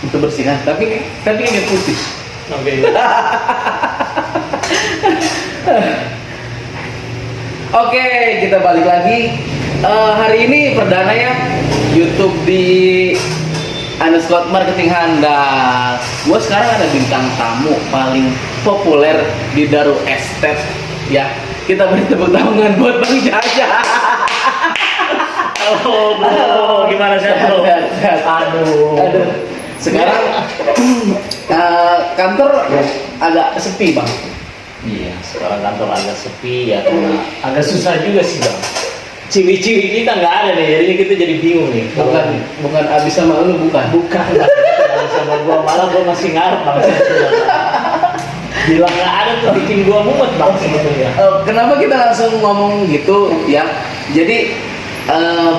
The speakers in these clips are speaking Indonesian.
untuk bersihkan, tapi ini putih. Oke. Oke, kita balik lagi. Hari ini perdana ya YouTube di Underscore Marketing Handal. Gue sekarang ada bintang tamu paling populer di Daru Estate ya. Kita beri tepuk tangan buat Bang Jaja. Oh, bro, gimana sih bro? Aduh. Sekarang kantor agak sepi Bang. Iya, sekarang kantor agak sepi ya, karena agak susah juga sih bang. Ciwi-ciwi kita nggak ada nih, jadinya kita jadi bingung nih. Bukan abis sama lu bukan? Bukan. Sama gua malah gua masih ngarep bang. Bilang nggak ada tuh bikin gua mumet bang sebetulnya. Kenapa kita langsung ngomong gitu ya? Jadi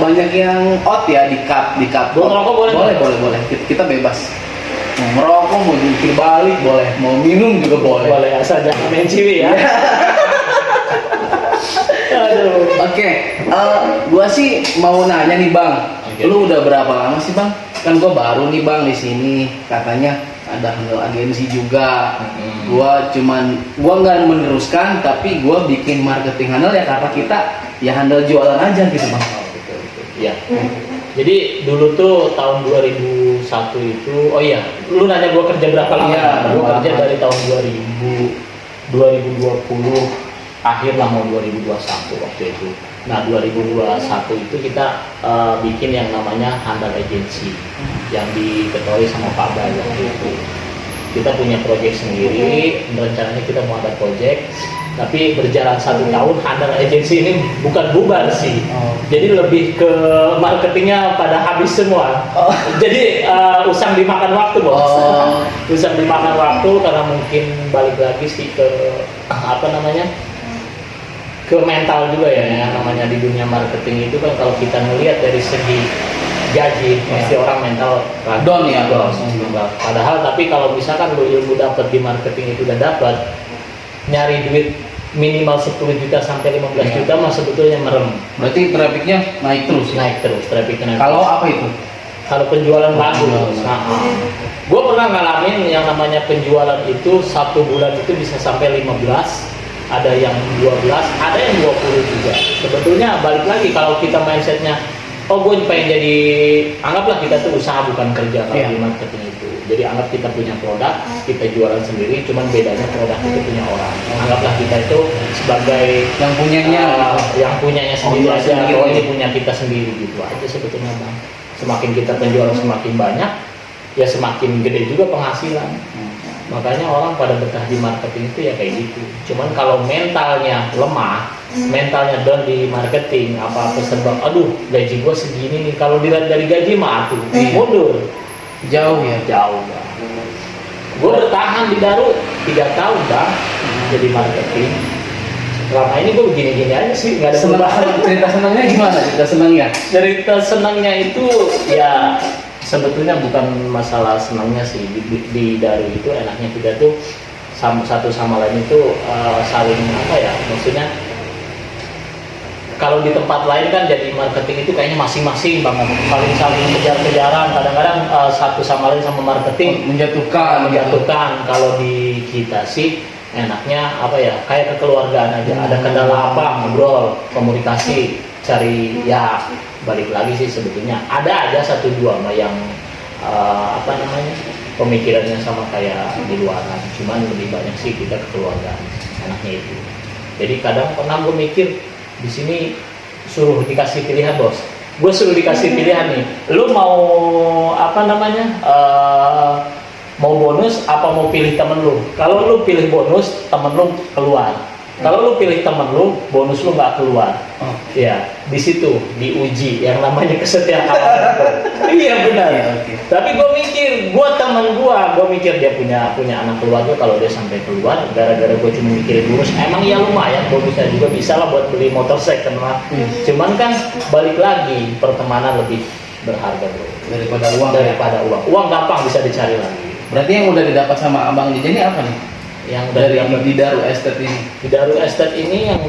banyak yang out ya di cup. Gua ngerokok boleh? Boleh. Kita bebas. Mau merokok, mau jungkir balik boleh, mau minum juga boleh. Boleh, asal jangan main ciwi ya. Aduh. Oke, gua sih mau nanya nih bang, lu udah berapa lama sih bang? Kan gua baru nih bang di sini, katanya ada handle agensi juga. Gua nggak meneruskan, tapi gua bikin marketing handle ya karena kita ya handle jualan aja gitu bang. Betul. Iya. Jadi dulu tuh tahun 2001 itu, oh iya, lu nanya gua kerja berapa lama? Iya, gua kerja dari tahun 2020 akhir lah mau 2021 waktu itu. Nah 2021 itu kita bikin yang namanya Handal Agency yang diketuai sama Pak Bay waktu itu. Kita punya proyek sendiri, rencananya kita mau ada proyek, tapi berjalan 1 tahun Handal Agency ini bukan bubar sih. Jadi lebih ke marketingnya pada habis semua. Jadi usang dimakan waktu bos. Usang dimakan waktu karena mungkin balik lagi sih ke apa namanya, ke mental juga ya, yang namanya di dunia marketing itu kan kalau kita ngelihat dari segi gaji pasti orang mental down ya. Padahal tapi kalau misalkan lu ilmu dapat di marketing itu udah dapat, nyari duit minimal 10 juta sampai 15 juta mah sebetulnya merem. Berarti trafficnya naik terus. Trafficnya naik. Kalau apa itu? Kalau penjualan bagus. Gue pernah ngalamin yang namanya penjualan itu 1 bulan itu bisa sampai 15, ada yang 12, ada yang 20 juga. Sebetulnya balik lagi kalau kita mindsetnya, oh gue pengen jadi, anggaplah kita tuh usaha bukan kerja kalau di marketing itu. Jadi anggap kita punya produk, kita jualan sendiri, cuman bedanya produk itu punya orang. Anggaplah kita itu sebagai yang punyanya sendiri aja, oh ini punya kita sendiri gitu aja sebetulnya bang. Semakin kita penjualan semakin banyak, ya semakin gede juga penghasilan. Makanya orang pada betah di marketing itu ya kayak gitu. Cuman kalau mentalnya lemah, mentalnya down di marketing, apa-apa serba, aduh gaji gua segini nih, kalau dilihat dari gaji mah tuh mundur. Jauh ya? Jauh bang. Gua bertahan di Daru 3 tahun bang, jadi marketing. Selama ini gua begini-gini aja sih, nggak ada perubahan. Cerita senangnya gimana? Cerita senangnya itu ya sebetulnya bukan masalah senangnya sih, di Daru itu enaknya kita tuh satu sama lain itu saling apa ya, maksudnya kalau di tempat lain kan jadi marketing itu kayaknya masing-masing banget, saling kejar-kejaran, kadang-kadang satu sama lain sama marketing menjatuhkan. Kalau di kita sih enaknya apa ya, kayak kekeluargaan aja, ada kendala apa ngobrol, komunikasi, cari ya balik lagi sih sebetulnya ada aja 1-2 mah yang apa namanya, pemikirannya sama kayak di luaran, cuman lebih banyak sih kita kekeluargaan, enaknya itu. Jadi kadang pernah gue mikir di sini suruh dikasih pilihan bos, gue suruh dikasih pilihan nih, lu mau apa namanya, mau bonus apa mau pilih temen lu. Kalau lu pilih bonus, temen lu keluar. Kalau lu pilih temen lu, bonus lu nggak keluar. Ya, di situ diuji yang namanya kesetiaan. Iya benar. Tapi gue mikir, gue mikir dia punya anak keluarga, kalau dia sampai keluar, gara-gara gue cuma mikirin bonus, emang ya lumayan bonusnya juga bisa lah buat beli motor second lah. Cuman kan balik lagi, pertemanan lebih berharga bro daripada uang. Uang gampang bisa dicari lagi. Berarti yang udah didapat sama abang ini apa nih? Yang dari di Daru Estate ini? Di Daru Estate ini yang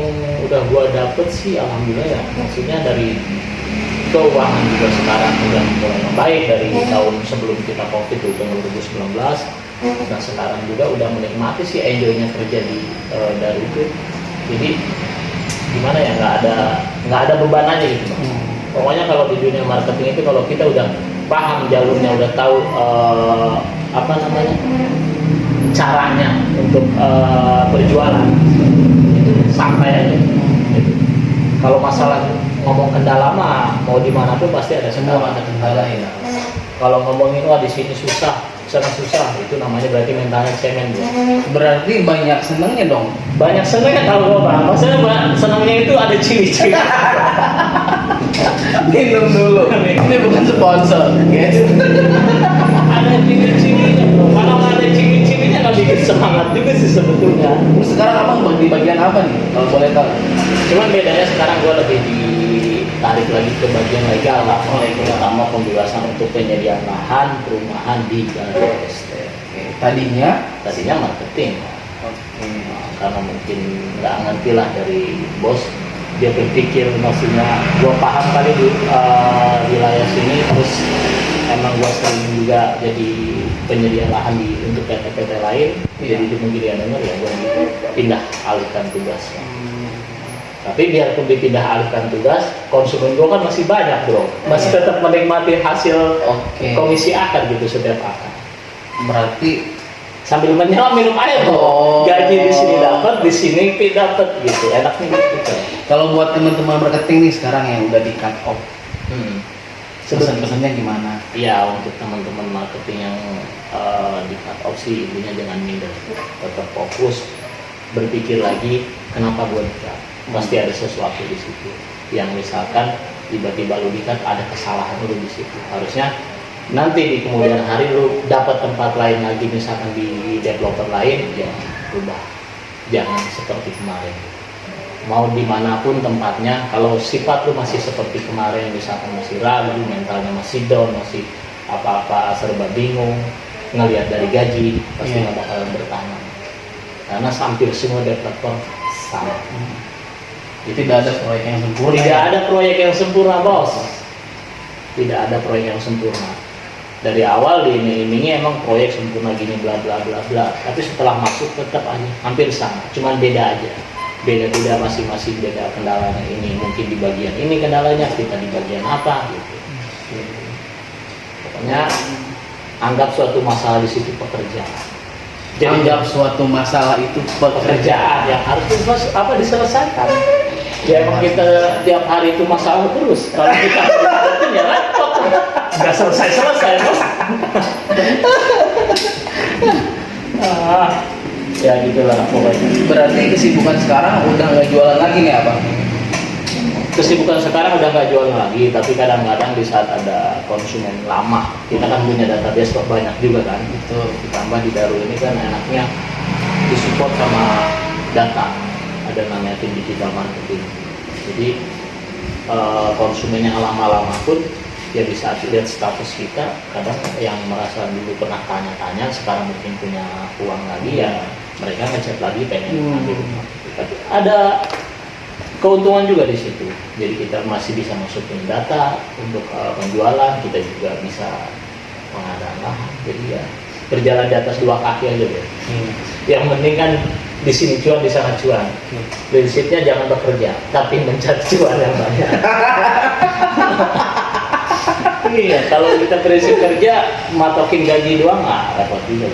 udah gua dapet sih alhamdulillah ya, maksudnya dari keuangan juga sekarang udah mulai membaik dari tahun sebelum kita COVID itu tahun 2019, dan sekarang juga udah menikmati sih enjoynya kerja dari itu. Jadi gimana ya, nggak ada beban aja gitu Bang. Pokoknya kalau di dunia marketing itu kalau kita udah paham jalurnya, udah tahu apa namanya caranya untuk berjualan, itu santai aja gitu. Kalau masalah ngomong kendala mah mau dimanapun pasti ada Semua ada kendala ya. Kalau ngomongin wah di sini susah, sana susah, itu namanya berarti mentalnya cemen bro. Berarti banyak senengnya dong. Banyak senengnya kalau gua Bang. Maksudnya senengnya itu ada ciri-ciri. Minum dulu. Ini bukan sponsor, guys. Ada ciri-cirinya bro. Kalau nggak ada ciri-cirinya nggak bikin semangat juga sih sebetulnya. Terus sekarang abang di bagian apa nih? Kalau boleh tahu. Cuman bedanya sekarang gua lebih ditarik lagi ke bagian legal lah. Terutama pembebasan untuk penyediaan lahan perumahan di Garuda Estate. Tadinya Marketing. Oke. Karena mungkin nggak ngerti lah dari bos, dia berpikir maksudnya gua paham kali di wilayah sini, terus emang gua sering juga jadi penyedia lahan untuk PT-PT lain, jadi mungkin dia dengar ya gua pindah alihkan tugasnya. Tapi biarpun dipindah alihkan tugas, konsumen gua kan masih banyak bro, masih tetap menikmati hasil komisi akad gitu setiap akad. Berarti Sambil menyelam minum air bro. Gaji di sini dapat, di sini dapat gitu, enaknya gitu. Kalau buat teman-teman marketing nih sekarang yang udah di cut off, pesan-pesannya gimana? Iya, untuk teman-teman marketing yang di cut off sih intinya jangan minder, tetap fokus, berpikir lagi kenapa gue di cut. Pasti ada sesuatu di situ yang misalkan tiba-tiba lu di cut, ada kesalahan lu di situ. Harusnya nanti di kemudian hari lu dapat tempat lain lagi, misalkan di developer lain, ya rubah, jangan seperti kemarin. Mau dimanapun tempatnya, kalau sifat lu masih seperti kemarin, misalkan masih ragu, mentalnya masih down, masih apa-apa serba bingung, ngelihat dari gaji, pasti nggak bakalan bertahan. Karena hampir semua developer sama. Tidak ada proyek yang sempurna. Tidak ada proyek yang sempurna bos. Tidak ada proyek yang sempurna. Dari awal diiming-imingi emang proyek sempurna gini bla bla bla bla, tapi setelah masuk tetap aja hampir sama, cuman beda aja. Beda-beda masing-masing, beda kendalanya. Ini mungkin di bagian ini kendalanya, kita di bagian apa gitu. Pokoknya anggap suatu masalah di situ pekerjaan. Jadi Anggap suatu masalah itu pekerjaan yang harus diselesaikan. Ya emang kita tiap hari itu masalah terus. Kalau kita itu ya repot. Nggak selesai bos. Ya gitulah pokoknya. Berarti kesibukan sekarang udah nggak jualan lagi nih apa? Kesibukan sekarang udah nggak jualan lagi, tapi kadang-kadang di saat ada konsumen lama, kita kan punya database banyak juga kan. Betul. Ditambah di Daru ini kan enaknya disupport sama data, ada namanya tim digital marketing. Jadi konsumen yang lama-lama pun ya bisa lihat status kita. Kadang yang merasa dulu pernah tanya-tanya, sekarang mungkin punya uang lagi, ya mereka ngechat lagi pengen ambil rumah. Tapi ada keuntungan juga di situ. Jadi kita masih bisa masukin data untuk penjualan, kita juga bisa pengadaan lahan. Jadi ya berjalan di atas dua kaki aja deh. Yang penting kan di sini cuan, di sana cuan. Prinsipnya jangan bekerja, tapi mencari cuan yang banyak. Iya, kalau kita prinsip kerja matokin gaji doang, repot juga.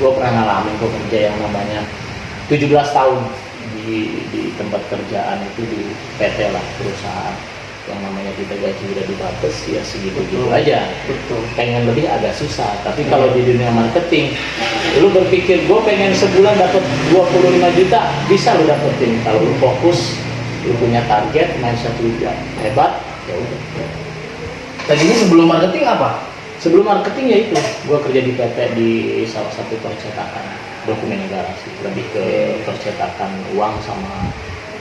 Gue pernah ngalamin kerja yang namanya 17 tahun di tempat kerjaan itu, di PT lah, perusahaan yang namanya kita gaji udah dibatas ya segitu-gitu aja. Betul. Pengen lebih agak susah. Tapi kalau di dunia marketing, lu berpikir gue pengen sebulan dapat 25 juta, bisa lu dapetin kalau lu fokus, lu punya target, mindset lu hebat, ya udah. Tadinya sebelum marketing apa? Sebelum marketing ya itu, gue kerja di PT di salah satu percetakan dokumen negara sih, lebih ke percetakan uang sama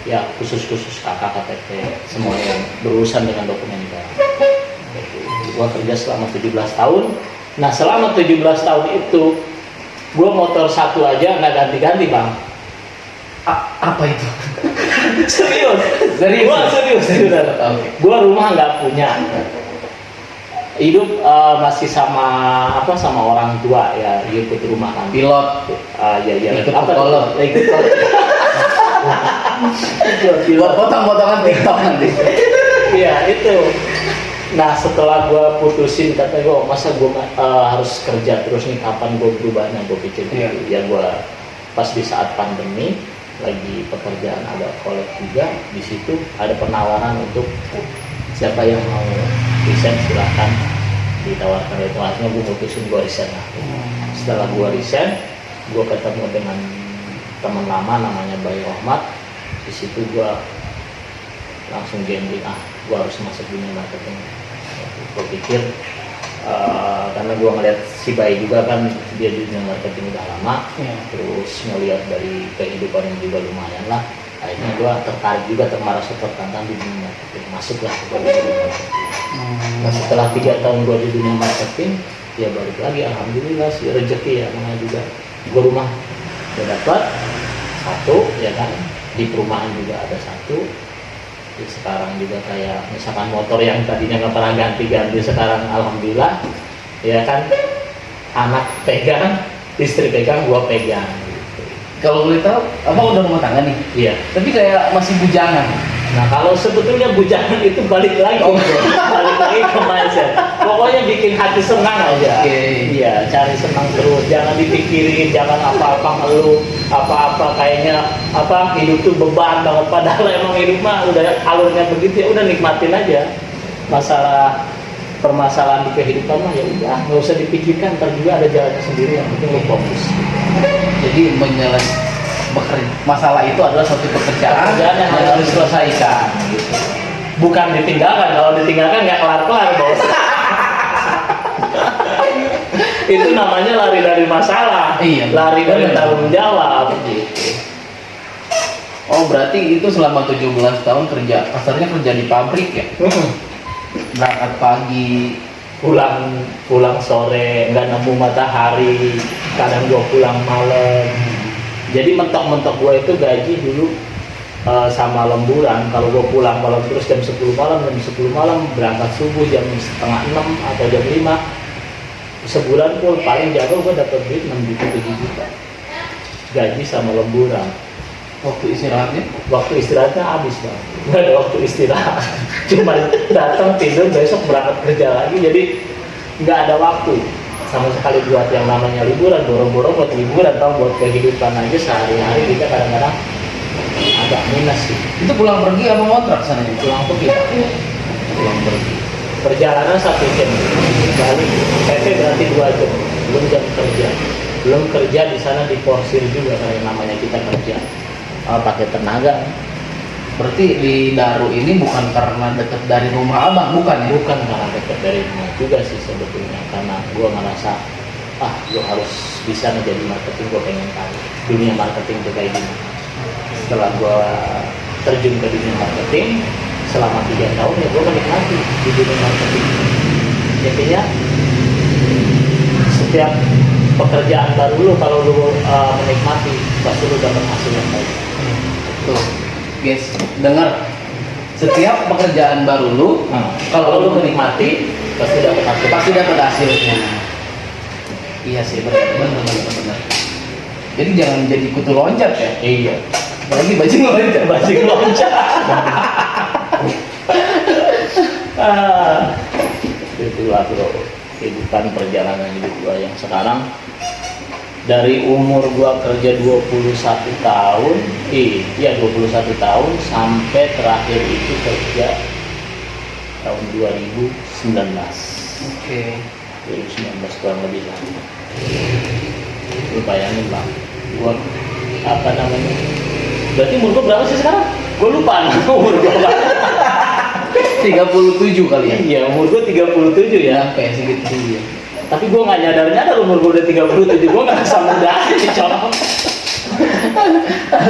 ya khusus kakak KTP, semua yang berurusan dengan dokumen negara. Gue kerja selama 17 tahun. Nah selama 17 tahun itu, gue motor satu aja nggak ganti-ganti bang. Apa itu? Serius. Serius? Gua serius. Oke. Gua rumah nggak punya. Hidup masih sama orang tua ya, ikut rumah kan. Pilot. Ya Ikut apa kolot. ikut kolot. Buat potong-potongan TikTok nanti. Iya itu. Nah setelah gue putusin kata gue masa gue harus kerja terus nih, kapan gue berubahnya, gue pikir gitu. Ya gue pas di saat pandemi lagi pekerjaan ada kolek juga, di situ ada penawaran untuk siapa yang mau resign silahkan ditawarkan, itu akhirnya gue putusin gue resign lah. Setelah gue resign gue ketemu dengan teman lama namanya Bayu Ahmad. Di situ gue langsung gambling, gue harus masuk dunia marketing. Gue pikir karena gue ngeliat si Bayu juga kan dia di dunia marketing udah lama, terus ngeliat dari kehidupan yang juga lumayan lah, akhirnya gue tertarik juga, termarasuk tertantang di dunia marketing, masuklah ke dunia marketing. Nah setelah 3 tahun gue di dunia marketing, ya balik lagi alhamdulillah si rezeki ya, namanya juga gue rumah udah dapat satu ya kan, di perumahan juga ada satu. Jadi sekarang juga kayak misalkan motor yang tadinya nggak pernah ganti-ganti, sekarang alhamdulillah ya kan, anak pegang, istri pegang, gua pegang gitu. Kalau boleh tahu, apa udah rumah tangga nih? Iya. Tapi kayak masih bujangan. Nah kalau sebetulnya bujangan itu balik lagi, balik lagi ke mindset. Pokoknya bikin hati senang aja. Iya, cari senang terus, jangan dipikirin, jangan apa-apa ngeluh, apa-apa kayaknya hidup tuh beban banget. Padahal emang hidup mah udah alurnya begitu, ya udah nikmatin aja. Permasalahan di kehidupan mah ya udah nggak usah dipikirkan, ntar juga ada jalannya sendiri, yang penting lo fokus. Jadi masalah itu adalah suatu pekerjaan yang harus diselesaikan gitu. Bukan ditinggalkan, kalau ditinggalkan nggak kelar-kelar bos. Itu namanya lari dari masalah, lari dari tanggung jawab gitu. Oh berarti itu selama 17 tahun kerja, kasarnya kerja di pabrik ya? Berangkat pagi, pulang sore, nggak nemu matahari, kadang gua pulang malam. Jadi mentok-mentok gue itu gaji dulu sama lemburan. Kalau gue pulang malam terus jam 10 malam, berangkat subuh jam setengah 6 atau jam 5, sebulan pun paling jago gue dapat duit 6 juta 7 juta gaji sama lemburan. Waktu istirahatnya? Waktu istirahatnya habis bang, nggak ada waktu istirahat. Cuma datang tidur, besok berangkat kerja lagi, jadi nggak ada waktu sama sekali buat yang namanya liburan. Boro-boro buat liburan, tau, buat kehidupan aja sehari-hari kita kadang-kadang agak minus sih. Itu pulang pergi apa ngontrak sana? Pulang pergi. Perjalanan 1 jam, balik PP berarti 2 jam, belum jam kerja. Belum kerja di sana diporsir juga kayak namanya kita kerja pakai tenaga. Berarti di Daru ini bukan karena dekat dari rumah abang, bukan ya? Bukan karena dekat dari rumah juga sih sebetulnya, karena gue ngerasa gue harus bisa menjadi marketing, gue pengen tahu dunia marketing itu kayak gimana. Setelah gue terjun ke dunia marketing selama 3 tahun ya gue menikmati di dunia marketing. Jadinya setiap pekerjaan baru lu kalau lu menikmati pasti lu dapat hasil yang baik. Tuh guys, dengar, setiap pekerjaan baru lu kalau lu menikmati pasti dapat hasilnya. Iya sih, benar. Jadi jangan jadi kutu loncat ya. Iya. Apalagi bajing loncat. Itulah bro, kehidupan perjalanan hidup gua yang sekarang. Dari umur gua kerja 21 tahun, 21 tahun sampai terakhir itu kerja tahun 2019. Oke. 2019 kurang lebih lah. Lu bayangin bang, gua berarti umur gua berapa sih sekarang? Gua lupa umur gua berapa. 37 kali ya? Iya, umur gua 37 ya. Kayak segitu ya. Tapi gue nggak nyadar umur gue udah 37, gue ngerasa muda aja coba.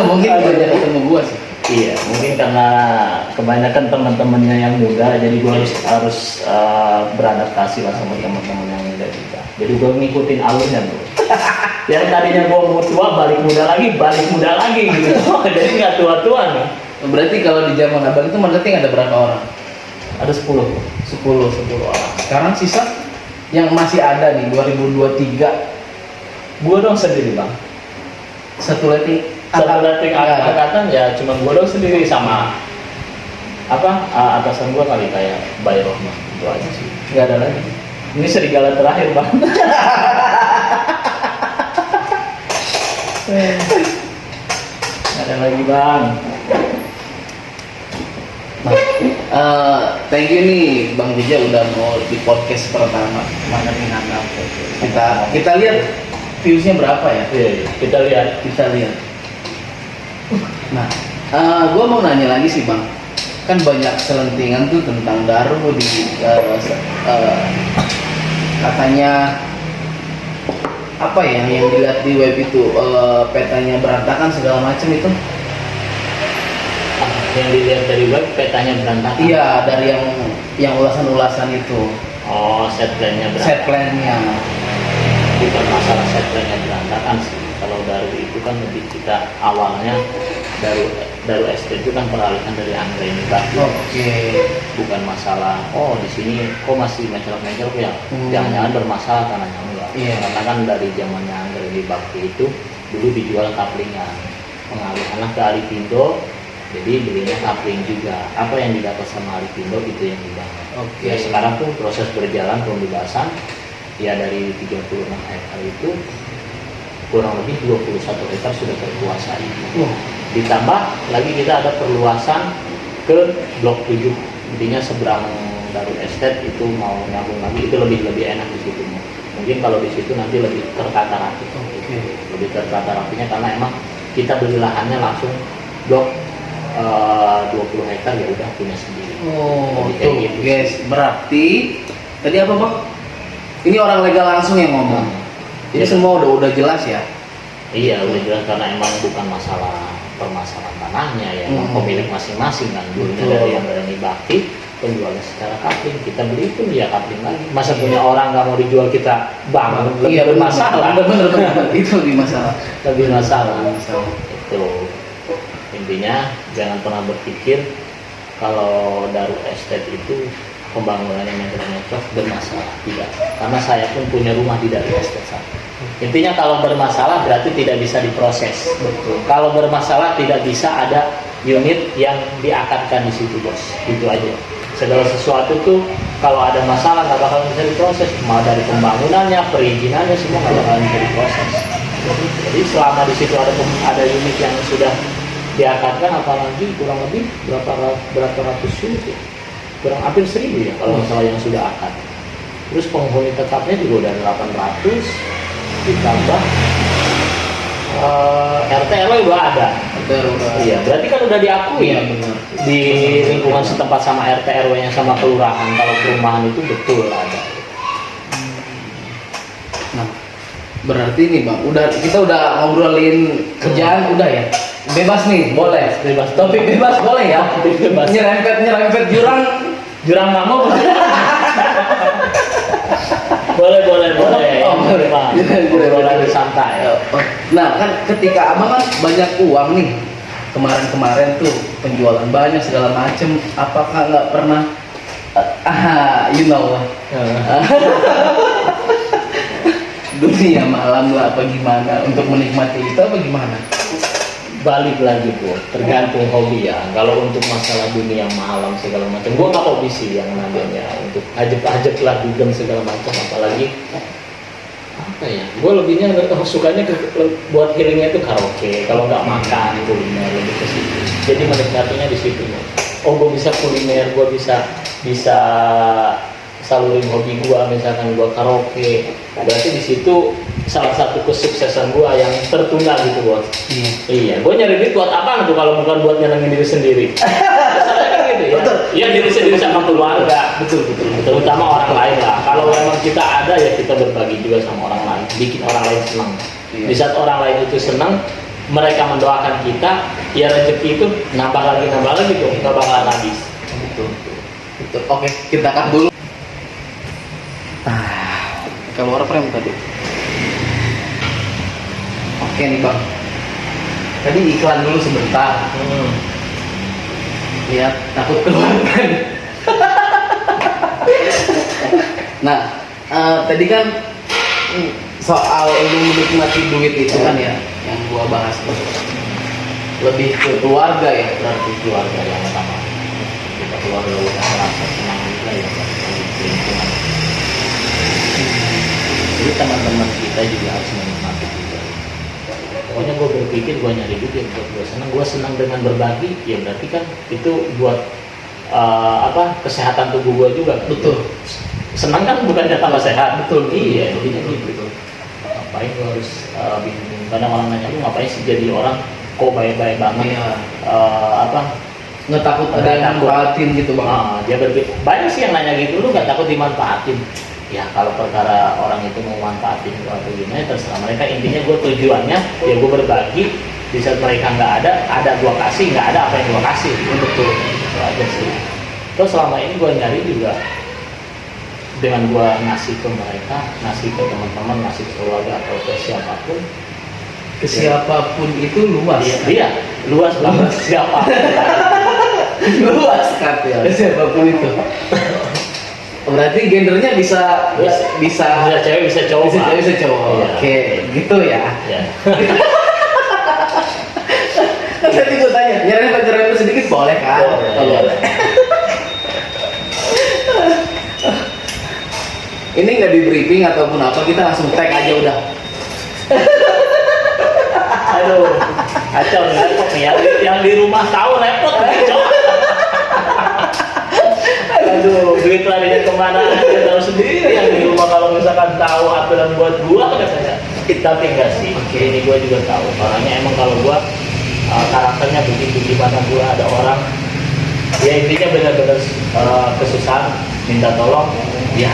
Mungkin banyak ketemu gue sih. Iya, mungkin karena kebanyakan teman-temannya yang muda, jadi gue harus beradaptasi lah sama teman-teman yang muda juga. Jadi gue ngikutin alurnya bro. Yang tadinya gue mau tua, balik muda lagi gitu. Jadi nggak tua-tua nih. Berarti kalau di zaman abang itu marketing ada berapa orang? Ada 10 orang. Sekarang sisa yang masih ada nih 2023. Gua dong sendiri bang. Satu leting Angkatan ya cuma gua dong sendiri sama atasan gua kali kayak Bayi Rohmah itu aja sih. Nggak ada lagi. Ini serigala terakhir bang. Nggak ada lagi bang. Nah, thank you nih Bang Dija udah mau di podcast pertama Marketing Handal. Kita lihat viewsnya berapa ya? Iya, kita lihat. Nah, gue mau nanya lagi sih Bang, kan banyak selentingan tuh tentang Daru di katanya apa ya yang dilihat di web itu petanya berantakan segala macam itu. Yang dilihat dari web petanya berantakan. Iya, dari yang ulasan-ulasan itu. Oh, set plan-nya berantakan. Set plan-nya. Bukan masalah set plan-nya berantakan sih. Kalau Daru itu kan lebih kita awalnya Daru ST itu kan peralihan dari Anggreni Bakti. Oke. Bukan masalah di sini kok masih mencolok-mencolok ya. Jangan-jangan bermasalah karena enggak. Iya. Karena kan dari zamannya Anggreni Bakti itu dulu dijual kaplingan. Pengalihanlah ke Alipindo. Jadi belinya kapling juga. Apa yang didapat sama Alipindo itu yang dibangun. Oke. Ya sekarang pun proses berjalan pembebasan. Ya dari 36 hektar itu kurang lebih 21 hektar sudah terkuasai. Ditambah lagi kita ada perluasan ke blok 7. Intinya seberang Daru Estate itu mau nyambung lagi itu lebih enak di situ. Mungkin kalau di situ nanti lebih tertata rapi. Lebih tertata rapinya karena emang kita beli lahannya langsung blok 20 hektar ya udah punya sendiri. Tuh, gitu. Guys, berarti tadi apa Bang? Ini orang legal langsung yang ngomong. Jadi semua udah jelas ya. Iya, udah jelas karena emang bukan permasalahan tanahnya ya, emang pemilik masing-masing kan. Dulunya dari yang Anggreni Bakti, penjualnya secara kapling, kita beli pun ya kapling lagi. Masa punya orang nggak mau dijual kita bangun lebih bermasalah. Bener. Itu lebih masalah. Lebih masalah. Itu intinya jangan pernah berpikir kalau Daru Estate itu pembangunannya mencok bermasalah, tidak. Karena saya pun punya rumah di Daru Estate sana. Intinya kalau bermasalah berarti tidak bisa diproses. Betul. Kalau bermasalah tidak bisa ada unit yang diakatkan di situ bos. Itu aja. Segala sesuatu tuh kalau ada masalah nggak bakal bisa diproses. Mau dari pembangunannya, perizinannya semua nggak bakal bisa diproses. Jadi selama di situ ada unit yang sudah diakatkan, apalagi kurang lebih berapa ratus unit ya? Kurang hampir 1000 ya kalau masalah yang sudah akad. Terus penghuni tetapnya juga udah 800 ditambah RT RW udah ada. Iya, berarti kan udah diakui ya, benar. Di lingkungan setempat sama RT RW-nya sama kelurahan kalau perumahan itu betul ada. Nah, berarti nih Bang, kita udah ngobrolin kerjaan udah ya. Bebas nih, boleh. Bebas. Topik bebas boleh ya. Bebas. Nyerempet Jurang Mamo boleh. boleh. Obrolan santai. Nah, kan ketika Abang kan banyak uang nih. Kemarin tuh penjualan banyak segala macem. Apakah nggak pernah you know lah. Dunia malam lah apa gimana untuk menikmati itu apa gimana? Balik lagi Bu, tergantung hobi ya. Kalau untuk masalah dunia malam segala macam, gua nggak hobi sih yang namanya untuk ajak lah dugem segala macam. Apalagi apa ya? Gua lebihnya sukanya buat healingnya itu karaoke. Kalau nggak makan kuliner lebih ke situ. Jadi menikmatinya di situ. Oh, gua bisa kuliner, gua bisa salurin hobi gua, misalkan gua karaoke. Berarti di situ salah satu kesuksesan gua yang tertunda gitu bos. Iya, gua nyari duit buat apa tuh kalau bukan buat nyenengin diri sendiri. Misalnya kan gitu ya. Iya, diri sendiri sama keluarga. Betul. Terutama orang lain lah. Kalau memang kita ada ya kita berbagi juga sama orang lain, bikin orang lain senang. Di saat orang lain itu senang, mereka mendoakan kita, ya rezeki itu nambah lagi tuh, nggak bakalan habis. Betul. Oke, kita cut dulu. Keluar frame tadi. Oke nih Bang. Tadi iklan dulu sebentar. Ya takut keluarkan. Nah, tadi kan soal lu menikmati duit itu kan ya, yang gua bahas tuh lebih ke keluarga ya. Berarti keluarga yang utama. Kita keluarga udah merasa senang juga ya, di lingkungan. Jadi teman-teman kita juga harus menikmati juga. Pokoknya gue berpikir gue nyari duit ya buat gue senang dengan berbagi, ya berarti kan itu buat kesehatan tubuh gue juga. Betul. Senang kan bukannya tambah sehat. Betul. Iya, jadinya gitu. Ngapain gue harus bingung? Kadang orang nanya lu ngapain sih jadi orang kok baik-baik banget? Iya. Nggak takut ada yang manfaatin gitu bang. Dia banyak sih yang nanya gitu, lu nggak takut dimanfaatin? Ya kalau perkara orang itu mau manfaatin atau gimana terserah mereka. Intinya gue tujuannya ya gue berbagi. Di saat mereka nggak ada gue kasih, nggak ada apa yang gue kasih. Betul. Itu aja sih. Terus selama ini gue nyari juga dengan gue ngasih ke mereka, ngasih ke teman-teman, ngasih ke keluarga atau ke siapapun. Ke siapapun itu luas. Iya, luas banget siapa. Luas kan ya. Ke siapapun itu. Berarti gendernya bisa cewek bisa cowok. Bisa cewek bisa cowok. Iya. Oke, gitu ya. Iya. Tadi gue tanya, nyari pacaran itu sedikit boleh kan? Boleh. Ini nggak di briefing ataupun apa, kita langsung tag aja udah. Aduh, kacau nih, repot nih ya. Yang di rumah tahu repot nih, cowok. Aduh, duit larinya kemana aja tahu sendiri. Yang di rumah kalau misalkan tahu aturan buat gua katanya. Tapi enggak sih. Ini gua juga tahu. Orangnya emang kalau gua karakternya begitu, di mana gua ada orang ya intinya benar-benar kesusahan minta tolong. Ya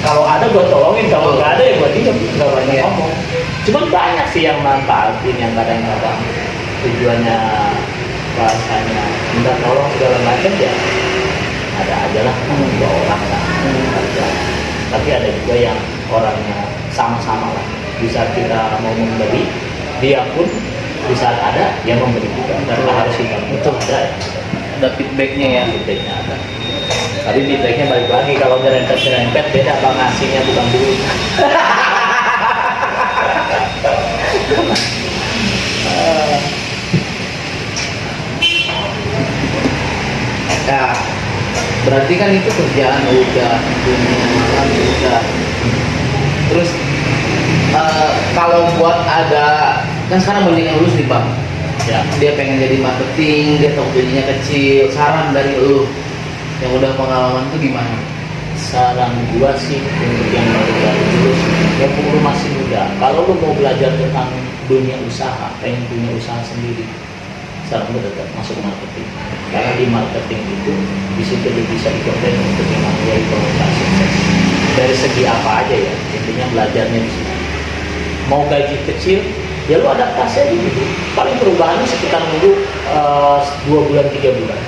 kalau ada gua tolongin, kalau nggak ada ya gua diam, nggak banyak ngomong. Cuman banyak sih yang manfaatin, yang kadang-kadang tujuannya bahasanya minta tolong segala macam ya. Ada aja lah, dua orang lah. Tapi ada juga yang orangnya sama-sama lah. Di saat kita mau memberi, dia pun di saat ada, dia memberi juga. Karena harus kita betul ada. Ada feedbacknya ya. Feedbacknya ada. Tapi feedbacknya balik lagi kalau nyerempet beda bang, ngasihnya bukan duit. Nah, berarti kan itu kerjaan udah, dunia malam udah. Terus kalau buat ada, kan sekarang banyak yang lulus nih bang. Ya. Dia pengen jadi marketing, dia tahu gajinya kecil. Saran dari lu yang udah pengalaman itu gimana? Saran gua sih untuk yang baru lulus, yang umur masih muda, kalau lu mau belajar tentang dunia usaha, pengen punya usaha sendiri, saran gua tetap masuk marketing. Karena di marketing itu di situ lu bisa ikutin untuk mengambil pengusaha sukses. Dari segi apa aja ya, intinya belajarnya di situ. Mau gaji kecil, ya lu adaptasi aja gitu. Paling perubahannya sekitar nunggu 2 bulan 3 bulan.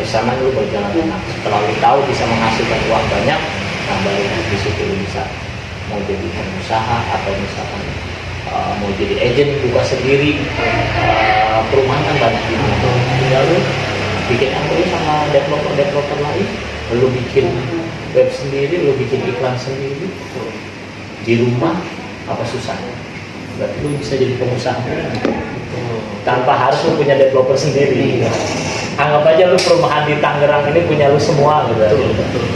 Sama lu berjalan enak. Setelah lu tahu bisa menghasilkan uang banyak, nah baru di situ lu bisa mau jadi pengusaha atau misalkan mau jadi agent buka sendiri. Perumahan kan banyak gitu. Tinggal lu bikin MOU sama developer lain, lu bikin web sendiri, lu bikin iklan sendiri di rumah, apa susahnya? Berarti lu bisa jadi pengusaha tanpa harus lu punya developer sendiri. Anggap aja lu perumahan di Tangerang ini punya lu semua gitu. Betul.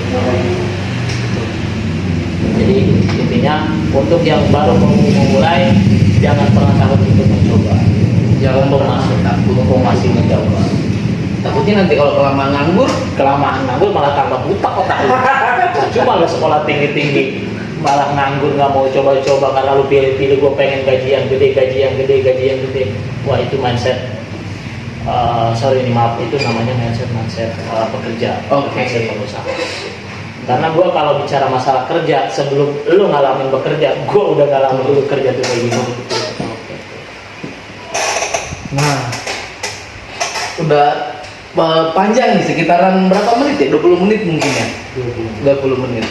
Jadi intinya untuk yang baru mau memulai, jangan pernah takut untuk mencoba. Jangan masuk takut untuk masih mencoba. Takutnya nanti kalau kelamaan nganggur malah tambah buta otak lu. Cuma lu sekolah tinggi-tinggi malah nganggur, nggak mau coba-coba karena lu pilih-pilih gue pengen gaji yang gede. Wah itu mindset. Sorry ini maaf, itu namanya mindset pekerja, mindset pengusaha. Karena gue kalau bicara masalah kerja, sebelum lu ngalamin bekerja, gue udah ngalamin dulu kerja tuh kayak gini. Nah, udah panjang nih, sekitaran berapa menit ya? 20 menit mungkin ya? 20 menit.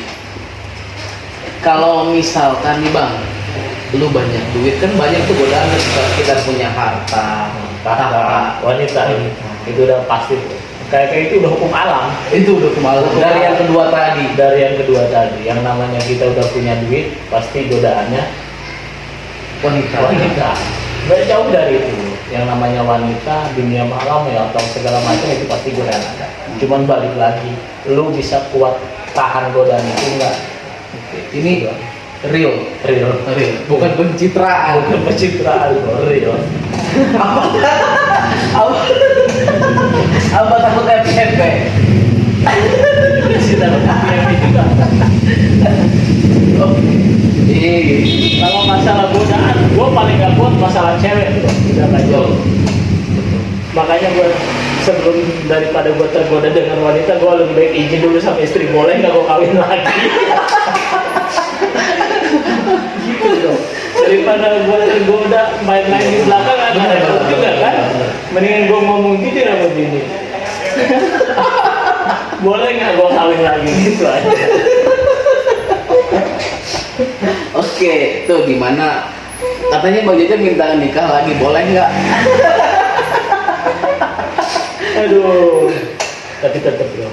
Kalau misalkan nih bang, lu banyak duit, kan banyak tuh godaan kita punya harta, wanita itu udah pasti. Kayak itu udah hukum alam. Itu udah kemarin dari yang kedua tadi. Dari yang kedua tadi, yang namanya kita udah punya duit, pasti godaannya wanita. Nggak jauh dari itu. Yang namanya wanita, dunia malam ya atau segala macam itu pasti godaan ada. Cuman balik lagi, lu bisa kuat tahan godaan itu enggak? Ini real, bukan pencitraan. Bukan pencitraan, real. Apa takut FFP? Kita dapat juga. Kalau masalah godaan, gue paling gak kuat masalah cewek bro. Udah gak jauh. Makanya gue sebelum daripada gue tergoda dengan wanita, gue lebih baik izin dulu sama istri, boleh nggak gue kawin lagi. Gitu bro. Daripada gue tergoda main-main di belakang kan repot juga kan. Mendingan gue ngomong jujur sama bini. Boleh nggak gue kawin lagi gitu aja. Oke, tuh gimana? Katanya Bang Jaja minta nikah lagi, boleh nggak? Aduh, tapi tetep bro.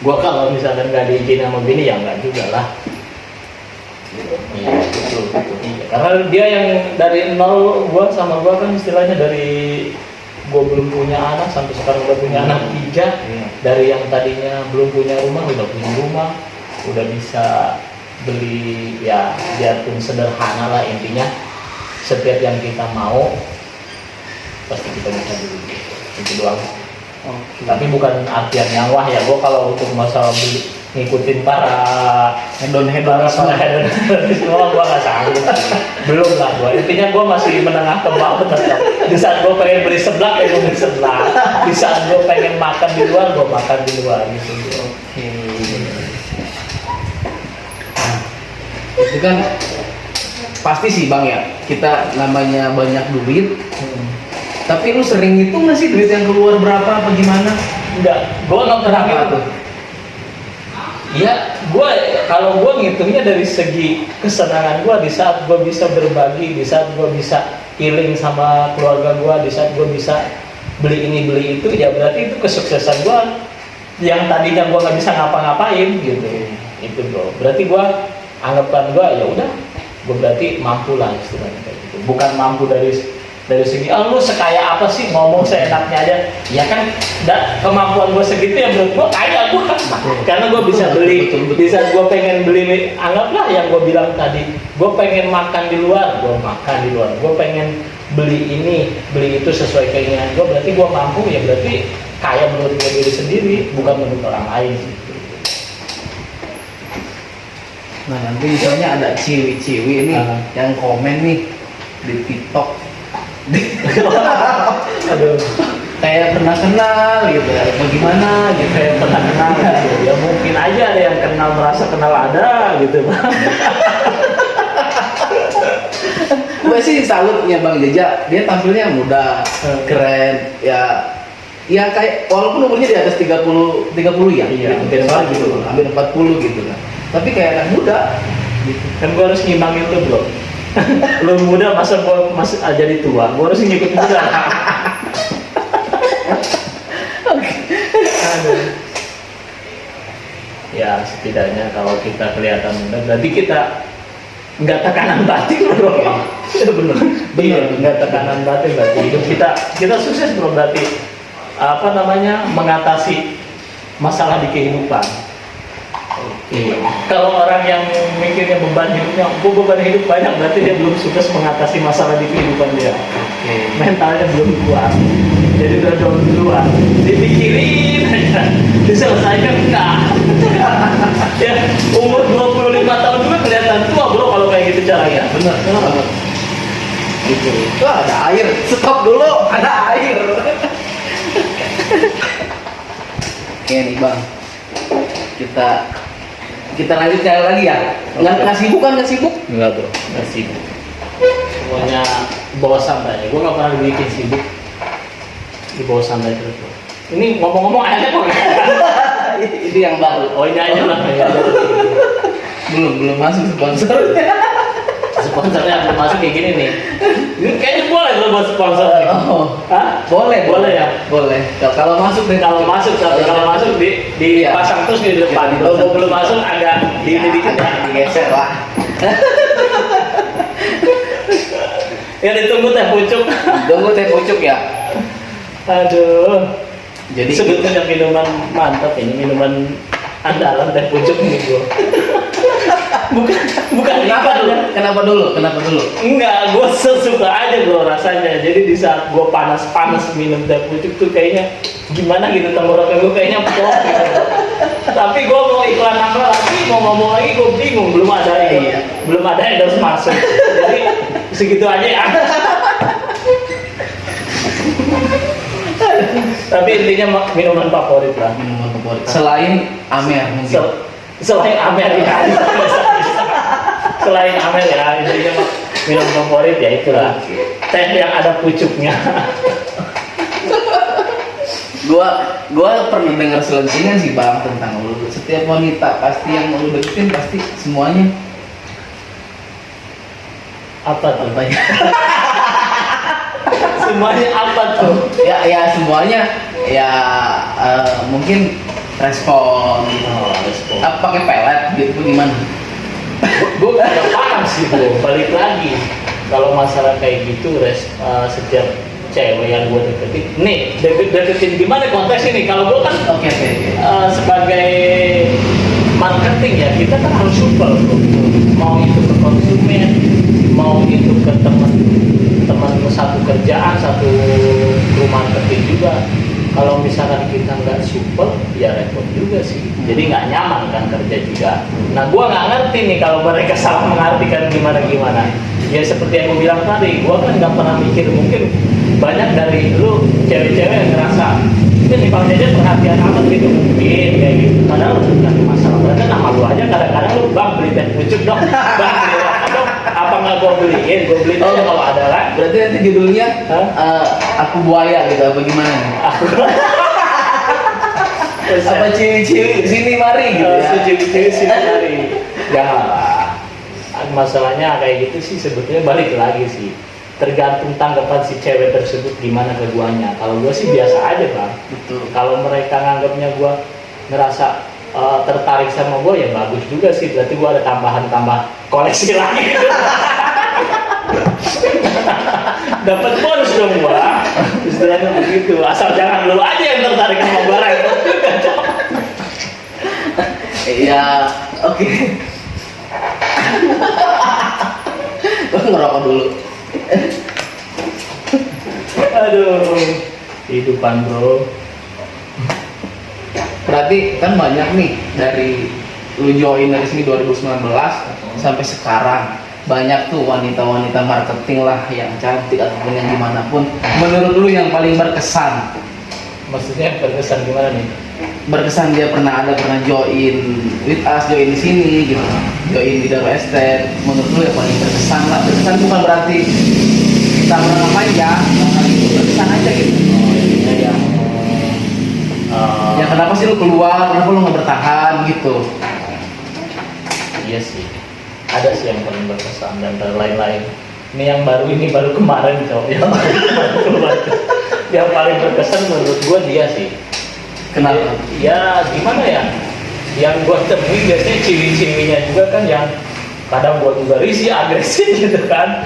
Gua kalau misalkan nggak diizin sama bini ya nggak juga lah. Iya, betul. Iya. Karena dia yang dari nol, gua sama gua kan istilahnya dari gua belum punya anak sampai sekarang udah punya anak 3. Dari yang tadinya belum punya rumah udah punya rumah, udah bisa beli ya biarpun sederhana lah, intinya setiap yang kita mau pasti kita bisa beli. Itu doang. Tapi bukan artian yang wah ya, gua kalau untuk masalah beli ngikutin para hedon semua gua nggak sanggup. Belum lah gua. Intinya gua masih menengah ke bawah tetap. Di saat gua pengen beli seblak ya gua beli seblak. Di saat gua pengen makan di luar gua makan di luar gitu. Itu kan pasti sih Bang ya, kita namanya banyak duit. Tapi lu sering hitung nggak sih duit yang keluar berapa apa gimana? Enggak, gua nggak pernah gitu. Iya, kalau gua ngitungnya dari segi kesenangan gua di saat gua bisa berbagi, di saat gua bisa healing sama keluarga gua, di saat gua bisa beli ini beli itu, ya berarti itu kesuksesan gua yang tadinya gua nggak bisa ngapa-ngapain gitu. Itu bro, berarti gua anggapan gua ya udah, gua berarti mampu lah istilahnya kayak gitu. Bukan mampu dari segi, lu sekaya apa sih ngomong seenaknya aja. Ya kan, kemampuan gue segitu ya menurut gue kaya gue. Karena gue bisa beli, bisa gue pengen beli, anggaplah yang gue bilang tadi, gue pengen makan di luar, gue makan di luar. Gue pengen beli ini, beli itu sesuai keinginan gue, berarti gue mampu, ya berarti kaya menurut gue diri sendiri, bukan menurut orang lain. Nah nanti misalnya ada ciwi-ciwi ini yang komen nih di TikTok. Aduh, kayak pernah kenal gitu ya, bagaimana gitu, kayak pernah kenal gitu. Ya mungkin aja ada yang kenal merasa kenal ada gitu bang. Gue sih salutnya Bang Jaja, dia tampilnya muda, keren, ya kayak walaupun umurnya di atas 30 ya, iya, hampir 40 gitu kan, tapi kayak anak muda gitu. Kan gue harus ngimbangin tuh bro. Lu muda masa gua masih jadi tua, gua harus ngikut muda. Aduh. Ya setidaknya kalau kita kelihatan muda, berarti kita nggak tekanan batin bro. Ya, bener, nggak tekanan batin, berarti hidup kita sukses bro, berarti apa namanya mengatasi masalah di kehidupan. Iya. Kalau orang yang mikirnya beban hidupnya, beban hidup banyak, berarti dia belum sukses mengatasi masalah di kehidupan dia. Mentalnya belum kuat, jadi udah down duluan. Dipikirin aja, diselesaikan enggak. Ya, umur 25 tahun juga kelihatan tua bro kalau kayak gitu caranya. Bener. Gitu. Wah, ada air. Stop dulu, ada air. Oke nih Bang, kita lanjut cari lagi ya. Nggak sibuk kan? Nggak sibuk? Enggak bro, nggak sibuk. Semuanya bawa santai. Gue nggak pernah bikin sibuk. Di bawah santai terus bro. Ini ngomong-ngomong airnya kok. Ini yang baru. Oh ini aja lah. Ya. Belum masuk sponsornya. Sponsornya belum masuk kayak gini nih. Ini kayaknya boleh kalau buat sponsor nih. Oh, Hah? boleh ya. boleh. Kalau masuk deh. Kalau masuk, tapi kalau masuk Iya. dipasang terus di depan. Kalau belum masuk agak di ini dikit ya. digeser lah. Ya ditunggu teh pucuk. Tunggu teh pucuk ya. Aduh. Jadi Sebetulnya minuman mantap ini, minuman andalan teh pucuk nih gua. bukan kenapa dulu? Enggak, gue sesuka aja bro rasanya. Jadi di saat gue panas minum teh pucuk tuh kayaknya gimana gitu, tenggorokan gue kayaknya plok gitu. Tapi gue mau iklan apa lagi, mau ngomong lagi gue bingung, belum ada yang harus masuk. Jadi segitu aja ya. Tapi intinya minuman favorit lah. Minuman favorit. Selain Amer mungkin. Selain Amer ya. Selain Amer ya, intinya minuman favorit ya itulah. Teh yang ada pucuknya. Gua pernah dengar selentingan sih Bang tentang lu. Setiap wanita pasti yang lu deketin pasti semuanya Apa tuh? apa ya? Semuanya apa tuh? ya semuanya ya mungkin respon gitu. Respon. Apa pakai pelet gitu gimana? Gue gak paham sih bro. Balik lagi, kalau masalah kayak gitu, setiap cewek yang gue deketin, nih deketin gimana konteks ini? Kalau gue kan Oke. sebagai marketing ya, kita kan harus supel bro. Mau itu ke konsumen, mau itu ke teman satu kerjaan, satu kru marketing juga. Kalau misalkan kita nggak supel, ya repot juga sih. Jadi nggak nyaman kan kerja juga. Nah, gua nggak ngerti nih kalau mereka salah mengartikan gimana. Ya seperti yang gue bilang tadi, gua kan nggak pernah mikir, mungkin banyak dari lu cewek-cewek yang ngerasa ini Bang Jaja perhatian amat gitu, mungkin kayak gitu. Padahal bukan masalah. Berarti nama lu aja kadang-kadang lu Bang beli teh pucuk dong, Bang beli apa dong? Apa nggak gua beliin aja kalau ada kan? Berarti nanti judulnya aku buaya gitu apa gimana nih? Apa ciwi-ciwi sini mari gitu ya? Ciwi-ciwi sini mari. Jangan lah. Masalahnya kayak gitu sih sebetulnya balik lagi sih. Tergantung tanggapan si cewek tersebut gimana ke guanya. Kalau gua sih biasa aja Bang. Betul. Kalau mereka nganggapnya gua ngerasa tertarik sama gua ya bagus juga sih. Berarti gua ada tambah koleksi lagi. Dapat bonus dong gua. Istilahnya begitu. Asal jangan lu aja yang tertarik sama gua, repot juga. Iya, oke. Gua ngerokok dulu. Aduh, kehidupan bro. Berarti kan banyak nih dari lu join dari sini 2019 sampai sekarang, banyak tuh wanita-wanita marketing lah yang cantik ataupun yang gimana pun. Menurut lu yang paling berkesan? Maksudnya berkesan gimana nih? Berkesan dia pernah join with us, join di sini gitu, join di Daro Estate. Menurut lu yang paling berkesan lah. Berkesan bukan berarti kita pernah ngapain ya, gitu. Berkesan aja gitu. Ya kenapa sih lu keluar, kenapa lu nggak bertahan gitu? Iya sih, ada sih yang paling berkesan dan lain-lain. Ini yang baru kemarin cowok yang paling berkesan menurut gua dia sih. Kenapa? Ya gimana ya? Yang gua temui biasanya ciwi-ciwinya juga kan yang kadang gua juga risih, agresif gitu kan.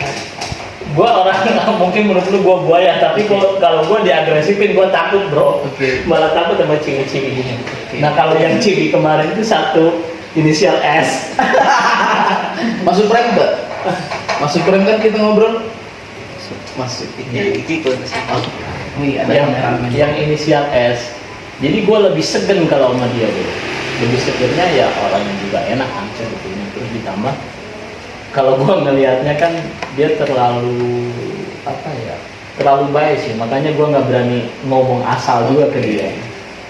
Gua orang mungkin menurut lu gua buaya, tapi kalau gua diagresifin gua takut bro. Malah takut sama ciwi-ciwi gini. Nah kalau yang ciwi kemarin itu satu inisial S. Masuk prank gak? Masuk prank kan kita ngobrol? Masuk. Iya, ada yang inisial S. Jadi gue lebih segen kalau sama dia bro. Lebih segennya ya orangnya juga enak kan sebetulnya. Terus ditambah kalau gue ngelihatnya kan dia terlalu terlalu baik sih. Makanya gue nggak berani ngomong asal juga ke dia.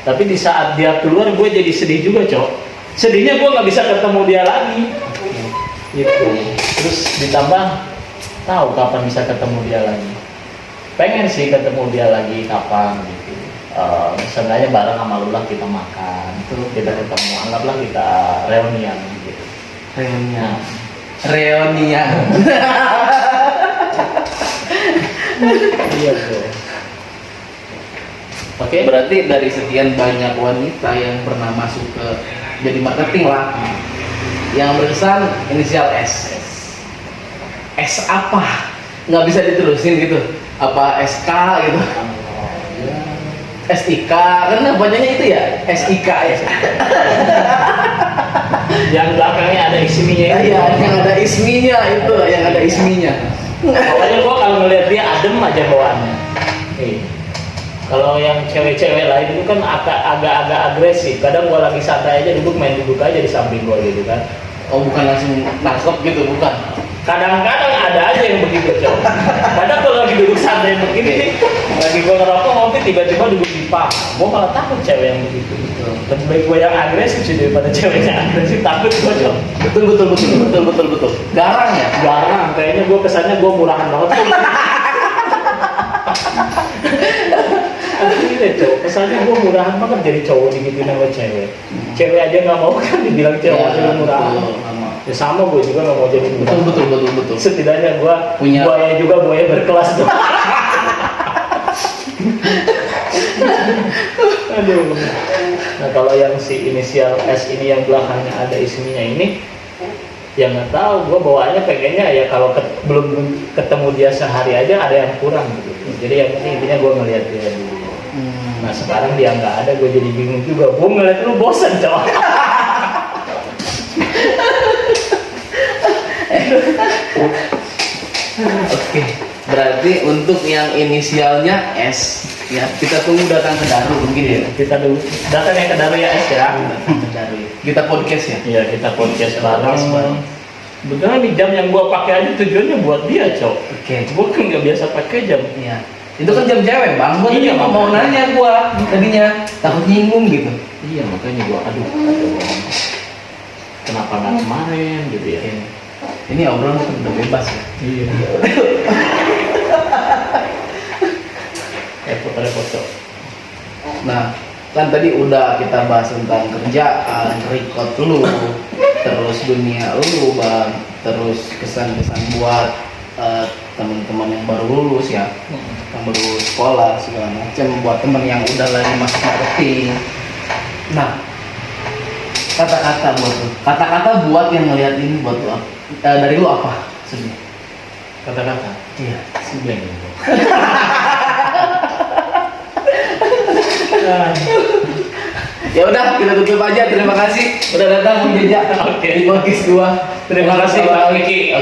Tapi di saat dia keluar gue jadi sedih juga cok. Sedihnya gue nggak bisa ketemu dia lagi. Gitu. Terus ditambah tahu kapan bisa ketemu dia lagi. Pengen sih ketemu dia lagi kapan gitu. Seenggaknya bareng sama lu lah kita makan, kita ketemu, anggaplah kita reunian gitu. Reunian. Reunian. Iya bro. Oke, berarti dari sekian banyak wanita yang pernah masuk ke jadi marketing lah, yang berkesan inisial S. S apa? Nggak bisa diterusin gitu? Apa SK gitu? SIK, karena banyaknya itu ya SIK ya. Yang belakangnya ada isminya. Iya, yang ada isminya itu, yang ada isminya. Pokoknya gua kalau ngeliat dia adem aja bawaannya. Kalau yang cewek-cewek lain itu kan agak-agak agresif. Kadang gua lagi santai aja main duduk aja di samping gua gitu kan. Oh, bukan langsung nangkep gitu, bukan? Kadang-kadang ada aja yang begitu cowok. Kadang kalau lagi duduk santai begini nih, lagi gua ngerokok ngopi tiba-tiba duduk di pang. Gua malah takut cewek yang begitu. Lebih baik gua yang agresif sih daripada cewek yang agresif. Takut gua cowok. Betul. Garang ya? Garang. Kayaknya gua kesannya gua murahan banget. Ini deh cowok. Kesannya gua murahan banget jadi cowok digituin sama cewek. Cewek aja nggak mau kan dibilang cewek murahan. Ya sama gue juga nggak mau jadi murahan. Betul. Setidaknya gue Punya- buaya berkelas tuh. Aduh. Nah kalau yang si inisial S ini yang belakangnya ada isminya ini, yang nggak tahu gue bawaannya pengennya ya kalau belum ketemu dia sehari aja ada yang kurang gitu. Jadi yang penting intinya gue ngeliat dia dulu. Nah sekarang dia nggak ada, gue jadi bingung juga. Gue ngeliat lu bosan cowok. Oke, berarti untuk yang inisialnya S, ya kita tunggu datang ke Daru mungkin ya. Kita dulu datang yang ke Daru ya S ya. Ke Daru. Kita podcast ya. Iya kita podcast Podcast bareng. bareng. Beneran nih jam yang gua pakai aja tujuannya buat dia cok. Oke. Gua kan nggak biasa pakai jam. Iya. Itu kan jam cewek bang. Gua tadi Iya, mau makanya. nanya gua tadinya takut nyinggung gitu. Iya makanya gua aduh. Kenapa nggak kemarin gitu ya? Oke. Ini obrolan kan udah bebas ya. Iya. Repot cok. Nah, kan tadi udah kita bahas tentang kerjaan, record lu, terus dunia lu bang, terus kesan-kesan buat teman-teman yang baru lulus ya, yang baru sekolah segala macam, buat temen yang udah lagi masuk marketing. Nah, kata-kata buat yang ngeliat ini buat lu, dari lu apa? Sebenarnya? Kata-kata. Iya. Sebenarnya. Ya udah, kita tutup aja. Terima kasih udah datang menjejak Oke. di podcast gua. Terima kasih Bang Wiki.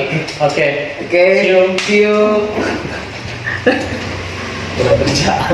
Oke. Oke. See you. See you. Udah kerjaan.